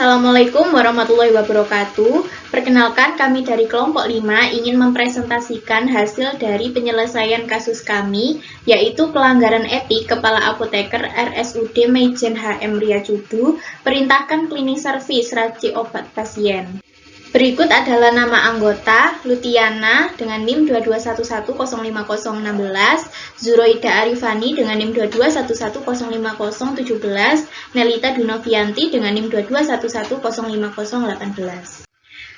Assalamualaikum warahmatullahi wabarakatuh. Perkenalkan, kami dari kelompok 5 ingin mempresentasikan hasil dari penyelesaian kasus kami, yaitu pelanggaran etik Kepala Apoteker RSUD Meijen HM Ryacudu, perintahkan cleaning service raci obat pasien. Berikut adalah nama anggota: Lutiana dengan NIM 221105016, Zuroida Arifani dengan NIM 221105017, Nelita Dunovianti dengan NIM 221105018.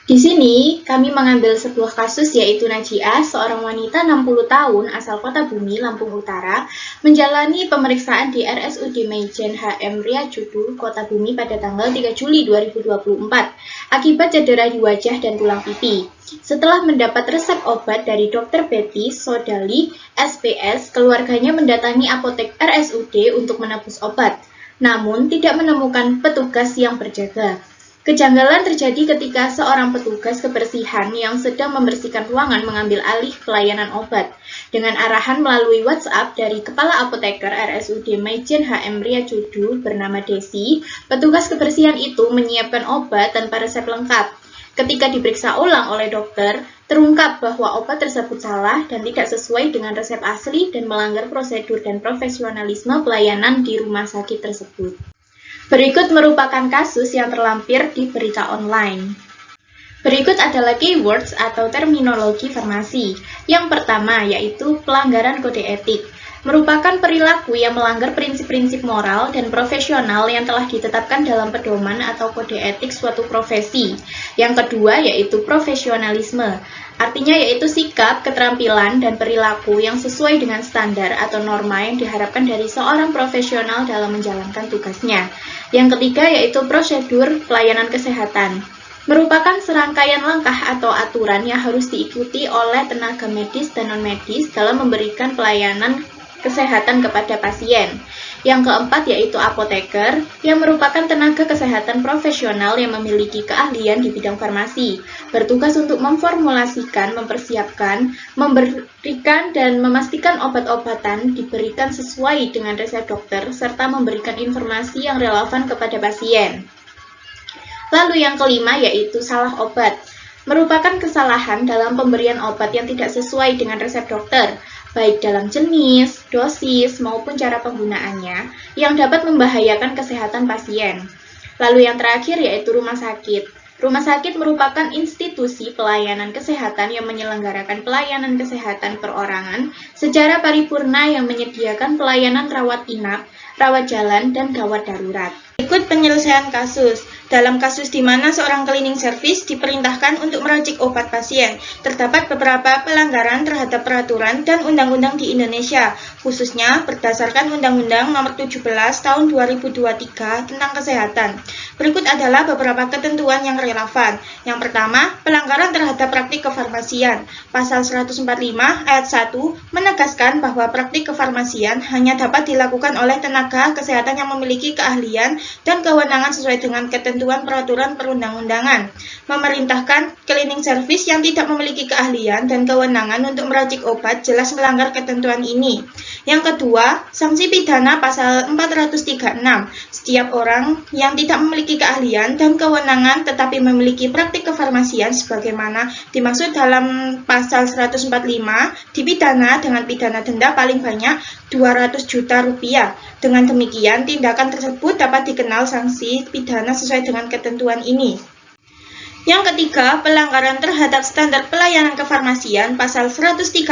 Di sini, kami mengambil sebuah kasus yaitu Najiah, seorang wanita 60 tahun asal Kota Bumi, Lampung Utara, menjalani pemeriksaan di RSUD Meijen HM Ryacudu, Kota Bumi pada tanggal 3 Juli 2024 akibat cedera di wajah dan tulang pipi. Setelah mendapat resep obat dari Dr. Betty Sodali, SPS, keluarganya mendatangi apotek RSUD untuk menebus obat, namun tidak menemukan petugas yang berjaga. Kejanggalan terjadi ketika seorang petugas kebersihan yang sedang membersihkan ruangan mengambil alih pelayanan obat. Dengan arahan melalui WhatsApp dari Kepala Apoteker RSUD Meijen HM Ryacudu bernama Desi, petugas kebersihan itu menyiapkan obat tanpa resep lengkap. Ketika diperiksa ulang oleh dokter, terungkap bahwa obat tersebut salah dan tidak sesuai dengan resep asli dan melanggar prosedur dan profesionalisme pelayanan di rumah sakit tersebut. Berikut merupakan kasus yang terlampir di berita online. Berikut adalah keywords atau terminologi farmasi. Yang pertama yaitu pelanggaran kode etik. Merupakan perilaku yang melanggar prinsip-prinsip moral dan profesional yang telah ditetapkan dalam pedoman atau kode etik suatu profesi. Yang kedua yaitu profesionalisme. Artinya yaitu sikap, keterampilan, dan perilaku yang sesuai dengan standar atau norma yang diharapkan dari seorang profesional dalam menjalankan tugasnya. Yang ketiga yaitu prosedur pelayanan kesehatan. Merupakan serangkaian langkah atau aturan yang harus diikuti oleh tenaga medis dan non-medis dalam memberikan pelayanan kesehatan kepada pasien. Yang keempat yaitu apoteker, yang merupakan tenaga kesehatan profesional yang memiliki keahlian di bidang farmasi, bertugas untuk memformulasikan, mempersiapkan, memberikan dan memastikan obat-obatan diberikan sesuai dengan resep dokter, serta memberikan informasi yang relevan kepada pasien. Lalu yang kelima yaitu salah obat, merupakan kesalahan dalam pemberian obat yang tidak sesuai dengan resep dokter, baik dalam jenis, dosis, maupun cara penggunaannya, yang dapat membahayakan kesehatan pasien. Lalu yang terakhir yaitu rumah sakit. Rumah sakit merupakan institusi pelayanan kesehatan yang menyelenggarakan pelayanan kesehatan perorangan secara paripurna yang menyediakan pelayanan rawat inap, rawat jalan, dan gawat darurat. Berikut penyelesaian kasus. Dalam kasus di mana seorang cleaning service diperintahkan untuk meracik obat pasien, terdapat beberapa pelanggaran terhadap peraturan dan undang-undang di Indonesia, khususnya berdasarkan Undang-Undang Nomor 17 Tahun 2023 tentang Kesehatan. Berikut adalah beberapa ketentuan yang relevan. Yang pertama, pelanggaran terhadap praktik kefarmasian. Pasal 145 ayat 1 menegaskan bahwa praktik kefarmasian hanya dapat dilakukan oleh tenaga kesehatan yang memiliki keahlian dan kewenangan sesuai dengan ketentuan peraturan perundang-undangan. Memerintahkan cleaning service yang tidak memiliki keahlian dan kewenangan untuk meracik obat jelas melanggar ketentuan ini. Yang kedua, sanksi pidana pasal 436. Setiap orang yang tidak memiliki keahlian dan kewenangan tetapi memiliki praktik kefarmasian sebagaimana dimaksud dalam pasal 145 dipidana dengan pidana denda paling banyak 200 juta rupiah. Dengan demikian, tindakan tersebut dapat dikenal sanksi pidana sesuai dengan ketentuan ini. Yang ketiga, pelanggaran terhadap standar pelayanan kefarmasian pasal 138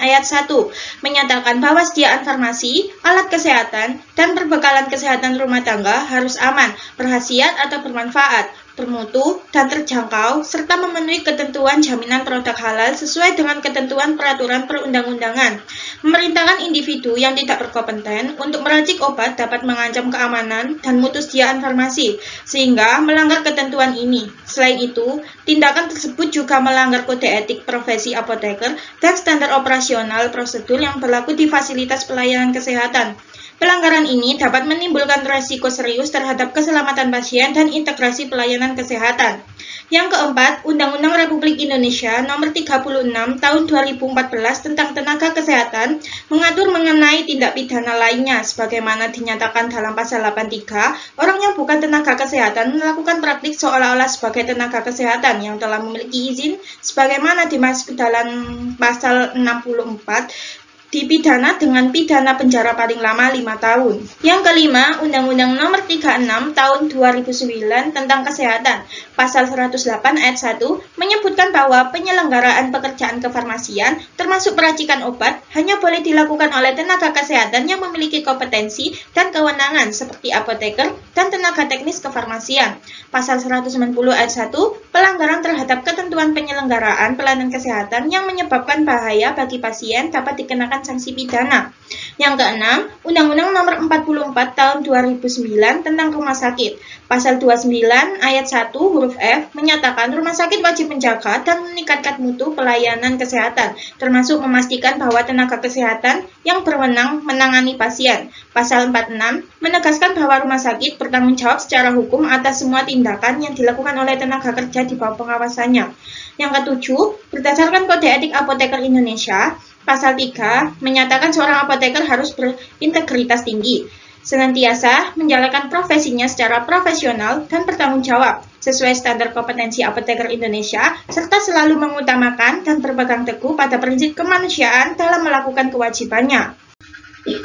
ayat 1 menyatakan bahwa sediaan farmasi, alat kesehatan, dan perbekalan kesehatan rumah tangga harus aman, berkhasiat atau bermanfaat, bermutu, dan terjangkau, serta memenuhi ketentuan jaminan produk halal sesuai dengan ketentuan peraturan perundang-undangan. Memerintahkan individu yang tidak berkompeten untuk meracik obat dapat mengancam keamanan dan mutu sediaan farmasi, sehingga melanggar ketentuan ini. Selain itu, tindakan tersebut juga melanggar kode etik profesi apoteker dan standar operasional prosedur yang berlaku di fasilitas pelayanan kesehatan. Pelanggaran ini dapat menimbulkan risiko serius terhadap keselamatan pasien dan integrasi pelayanan kesehatan. Yang keempat, Undang-Undang Republik Indonesia Nomor 36 Tahun 2014 tentang Tenaga Kesehatan mengatur mengenai tindak pidana lainnya sebagaimana dinyatakan dalam pasal 83, orang yang bukan tenaga kesehatan melakukan praktik seolah-olah sebagai tenaga kesehatan yang telah memiliki izin sebagaimana dimaksud dalam pasal 64 dipidana dengan pidana penjara paling lama 5 tahun. Yang kelima, Undang-Undang Nomor 36 Tahun 2009 tentang Kesehatan, Pasal 108 Ayat 1 menyebutkan bahwa penyelenggaraan pekerjaan kefarmasian, termasuk peracikan obat, hanya boleh dilakukan oleh tenaga kesehatan yang memiliki kompetensi dan kewenangan seperti apoteker dan tenaga teknis kefarmasian. Pasal 190 Ayat 1, pelanggaran terhadap ketentuan penyelenggaraan pelayanan kesehatan yang menyebabkan bahaya bagi pasien dapat dikenakan sanksi pidana. Yang keenam, Undang-Undang Nomor 44 Tahun 2009 tentang Rumah Sakit. Pasal 29 Ayat 1 huruf F menyatakan rumah sakit wajib menjaga dan meningkatkan mutu pelayanan kesehatan, termasuk memastikan bahwa tenaga kesehatan yang berwenang menangani pasien. Pasal 46 menegaskan bahwa rumah sakit bertanggung jawab secara hukum atas semua tindakan yang dilakukan oleh tenaga kerja di bawah pengawasannya. Yang ketujuh, berdasarkan Kode Etik Apoteker Indonesia, Pasal 3 menyatakan seorang apoteker harus berintegritas tinggi, senantiasa menjalankan profesinya secara profesional dan bertanggung jawab sesuai standar kompetensi apoteker Indonesia, serta selalu mengutamakan dan berpegang teguh pada prinsip kemanusiaan dalam melakukan kewajibannya.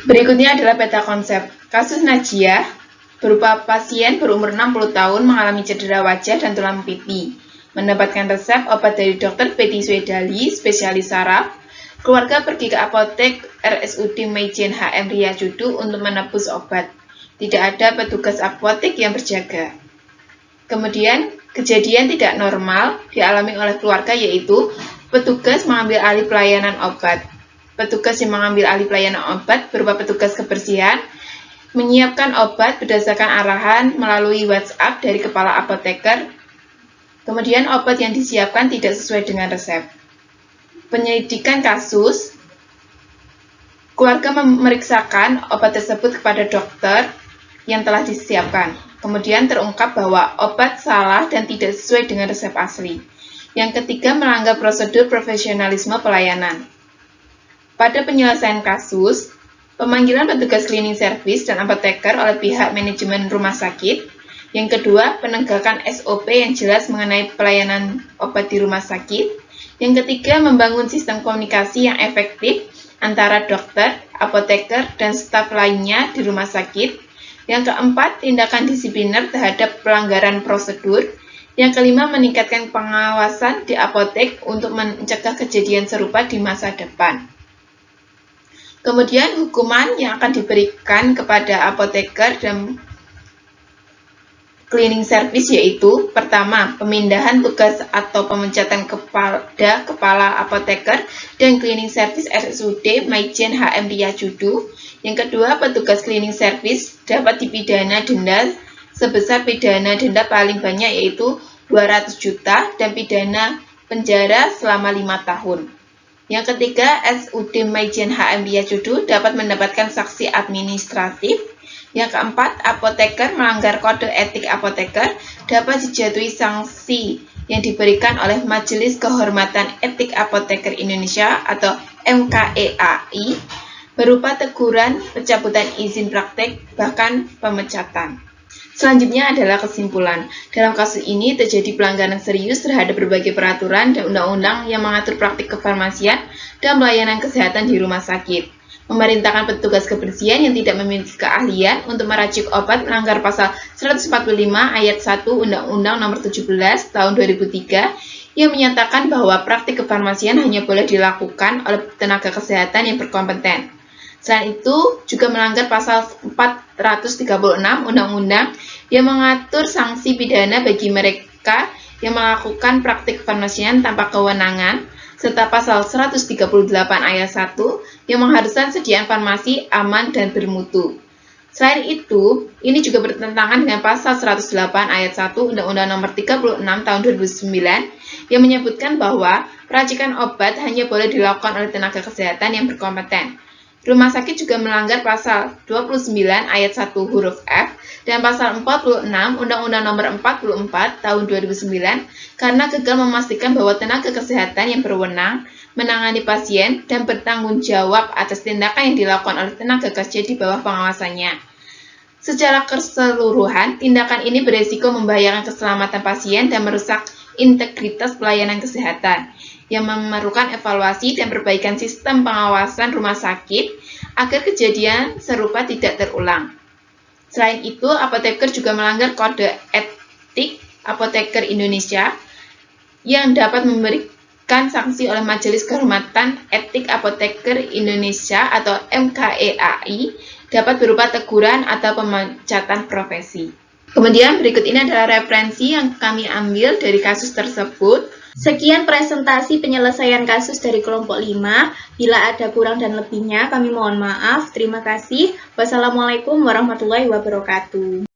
Berikutnya adalah peta konsep. Kasus Najia berupa pasien berumur 60 tahun mengalami cedera wajah dan tulang pipi. Mendapatkan resep obat dari Dr. Betty Swedali, spesialis saraf. Keluarga pergi ke apotek RSUD Meijen HM Riyacudu untuk menebus obat. Tidak ada petugas apotek yang berjaga. Kemudian, kejadian tidak normal dialami oleh keluarga yaitu petugas mengambil alih pelayanan obat. Petugas yang mengambil alih pelayanan obat berupa petugas kebersihan menyiapkan obat berdasarkan arahan melalui WhatsApp dari kepala apoteker. Kemudian obat yang disiapkan tidak sesuai dengan resep. Penyelidikan kasus, keluarga memeriksakan obat tersebut kepada dokter yang telah disiapkan. Kemudian terungkap bahwa obat salah dan tidak sesuai dengan resep asli. Yang ketiga, melanggar prosedur profesionalisme pelayanan. Pada penyelesaian kasus, pemanggilan petugas cleaning service dan apoteker oleh pihak manajemen rumah sakit. Yang kedua, penegakan SOP yang jelas mengenai pelayanan obat di rumah sakit. Yang ketiga, membangun sistem komunikasi yang efektif antara dokter, apoteker, dan staf lainnya di rumah sakit. Yang keempat, tindakan disipliner terhadap pelanggaran prosedur. Yang kelima, meningkatkan pengawasan di apotek untuk mencegah kejadian serupa di masa depan. Kemudian, hukuman yang akan diberikan kepada apoteker dan cleaning service yaitu pertama, pemindahan tugas atau pemecatan kepada kepala apoteker dan cleaning service RSUD Meijen HM Riyacudu. Yang kedua, petugas cleaning service dapat dipidana denda sebesar pidana denda paling banyak yaitu 200 juta dan pidana penjara selama 5 tahun. Yang ketiga, RSUD Meijen HM Riyacudu dapat mendapatkan sanksi administratif. Yang keempat, apoteker melanggar kode etik apoteker dapat dijatuhi sanksi yang diberikan oleh Majelis Kehormatan Etik Apoteker Indonesia atau MKEAI berupa teguran, pencabutan izin praktek, bahkan pemecatan. Selanjutnya adalah kesimpulan. Dalam kasus ini terjadi pelanggaran serius terhadap berbagai peraturan dan undang-undang yang mengatur praktik kefarmasian dan pelayanan kesehatan di rumah sakit. Memerintahkan petugas kebersihan yang tidak memiliki keahlian untuk meracik obat melanggar pasal 145 ayat 1 Undang-Undang Nomor 17 Tahun 2003 yang menyatakan bahwa praktik kefarmasian hanya boleh dilakukan oleh tenaga kesehatan yang berkompeten. Selain itu, juga melanggar pasal 436 Undang-Undang yang mengatur sanksi pidana bagi mereka yang melakukan praktik kefarmasian tanpa kewenangan, serta pasal 138 ayat 1 yang mengharuskan sediaan farmasi aman dan bermutu. Selain itu, ini juga bertentangan dengan pasal 108 ayat 1 Undang-Undang Nomor 36 Tahun 2009 yang menyebutkan bahwa peracikan obat hanya boleh dilakukan oleh tenaga kesehatan yang berkompeten. Rumah sakit juga melanggar pasal 29 ayat 1 huruf F dan pasal 46 Undang-Undang Nomor 44 Tahun 2009 karena gagal memastikan bahwa tenaga kesehatan yang berwenang menangani pasien dan bertanggung jawab atas tindakan yang dilakukan oleh tenaga kerja di bawah pengawasannya. Secara keseluruhan, tindakan ini beresiko membahayakan keselamatan pasien dan merusak integritas pelayanan kesehatan yang memerlukan evaluasi dan perbaikan sistem pengawasan rumah sakit agar kejadian serupa tidak terulang. Selain itu, apoteker juga melanggar kode etik apoteker Indonesia yang dapat memberikan sanksi oleh Majelis Kehormatan Etik Apoteker Indonesia atau MKEAI, dapat berupa teguran atau pemecatan profesi. Kemudian berikut ini adalah referensi yang kami ambil dari kasus tersebut. Sekian presentasi penyelesaian kasus dari kelompok 5. Bila ada kurang dan lebihnya, kami mohon maaf. Terima kasih. Wassalamualaikum warahmatullahi wabarakatuh.